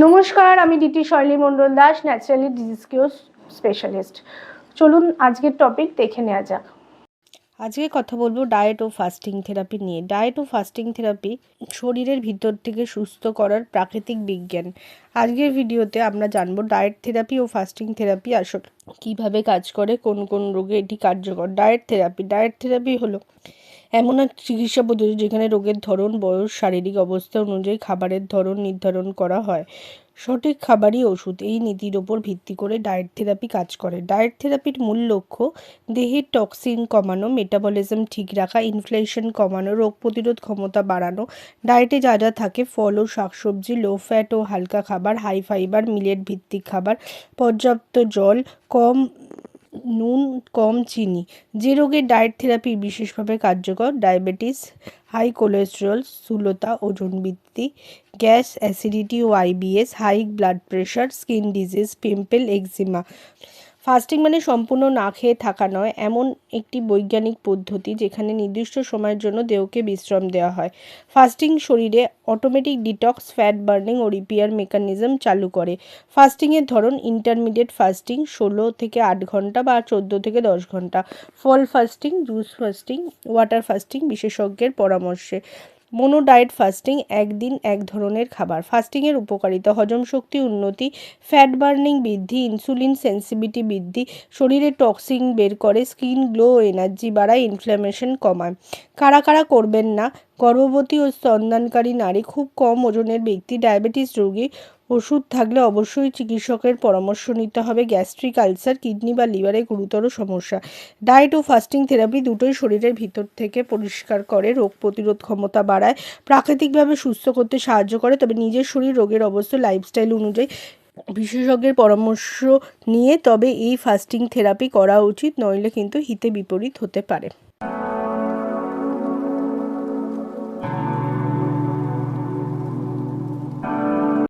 নমস্কার, আমি ডিটি শৈলী মণ্ডল দাস, ন্যাচারালি ডিজিজ কিউর স্পেশালিস্ট। চলুন আজকের টপিক দেখে নেওয়া যাক। আজকে কথা বলবো ডায়েট ও ফাস্টিং থেরাপি নিয়ে। ডায়েট ও ফাস্টিং থেরাপি শরীরের ভিতর থেকে সুস্থ করার প্রাকৃতিক বিজ্ঞান। আজকের ভিডিওতে আমরা জানবো ডায়েট থেরাপি ও ফাস্টিং থেরাপি আসলে কীভাবে কাজ করে, কোন কোন রোগে এটি কার্যকর। ডায়েট থেরাপি হলো এমন এক চিকিৎসা পদ্ধতি যেখানে রোগের ধরন, বয়স, শারীরিক অবস্থা অনুযায়ী খাবারের ধরন নির্ধারণ করা হয়। সঠিক খাবারই ওষুধ, এই নীতির ওপর ভিত্তি করে ডায়েট থেরাপি কাজ করে। ডায়েট থেরাপির মূল লক্ষ্য দেহের টক্সিন কমানো, মেটাবলিজম ঠিক রাখা, ইনফ্লেশন কমানো, রোগ প্রতিরোধ ক্ষমতা বাড়ানো। ডায়েটে যা যা থাকে: ফল ও শাকসবজি, লো ফ্যাট ও হালকা খাবার, হাই ফাইবার, মিলেট ভিত্তিক খাবার, পর্যাপ্ত জল, কম নুন, কম চিনি। যে রোগের ডায়েট থেরাপি বিশেষভাবে কার্যকর: ডায়াবেটিস, হাই কোলেস্টেরল, স্থূলতা, ওজন বৃদ্ধি, গ্যাস, অ্যাসিডিটি ও IBS, high blood pressure, skin disease, pimple, eczema. Fasting মানে সম্পূর্ণ না খেয়ে থাকা নয়, এমন একটি বৈজ্ঞানিক পদ্ধতি যেখানে নির্দিষ্ট সময়ের জন্য দেহকে বিশ্রাম দেওয়া হয়। ফাস্টিং শরীরে অটোমেটিক ডিটক্স, ফ্যাট বার্নিং ও রিপেয়ার মেকানিজম চালু করে। ফাস্টিংয়ের ধরন: ইন্টারমিডিয়েট ফাস্টিং 16 থেকে 8 ঘন্টা বা 14 থেকে 10 ঘন্টা, ফল fasting, juice fasting, water fasting বিশেষজ্ঞের পরামর্শে। মোনো ডায়েট ফাস্টিং, একদিন এক ধরনের খাবার। ফাস্টিংয়ের উপকারিতা: হজম শক্তি উন্নতি, ফ্যাট বার্নিং বৃদ্ধি, ইনসুলিন সেন্সিটিভিটি বৃদ্ধি, শরীরে টক্সিন বের করে, স্কিন গ্লো ও এনার্জি বাড়ায়, ইনফ্ল্যামেশন কমায়। কারা কারা করবেন না: গর্ভবতী ও স্তন্যদানকারী নারী, খুব কম ওজনের ব্যক্তি, ডায়াবেটিস রোগী। ওষুধ থাকলে অবশ্যই চিকিৎসকের পরামর্শ নিতে হবে। গ্যাস্ট্রিক আলসার, কিডনি বা লিভারে গুরুতর সমস্যা। ডায়েট ও ফাস্টিং থেরাপি দুটোই শরীরের ভিতর থেকে পরিষ্কার করে, রোগ প্রতিরোধ ক্ষমতা বাড়ায়, প্রাকৃতিকভাবে সুস্থ করতে সাহায্য করে। তবে নিজের শরীর, রোগের অবস্থা, লাইফস্টাইল অনুযায়ী বিশেষজ্ঞের পরামর্শ নিয়ে তবে এই ফাস্টিং থেরাপি করা উচিত, নইলে কিন্তু হিতে বিপরীত হতে পারে।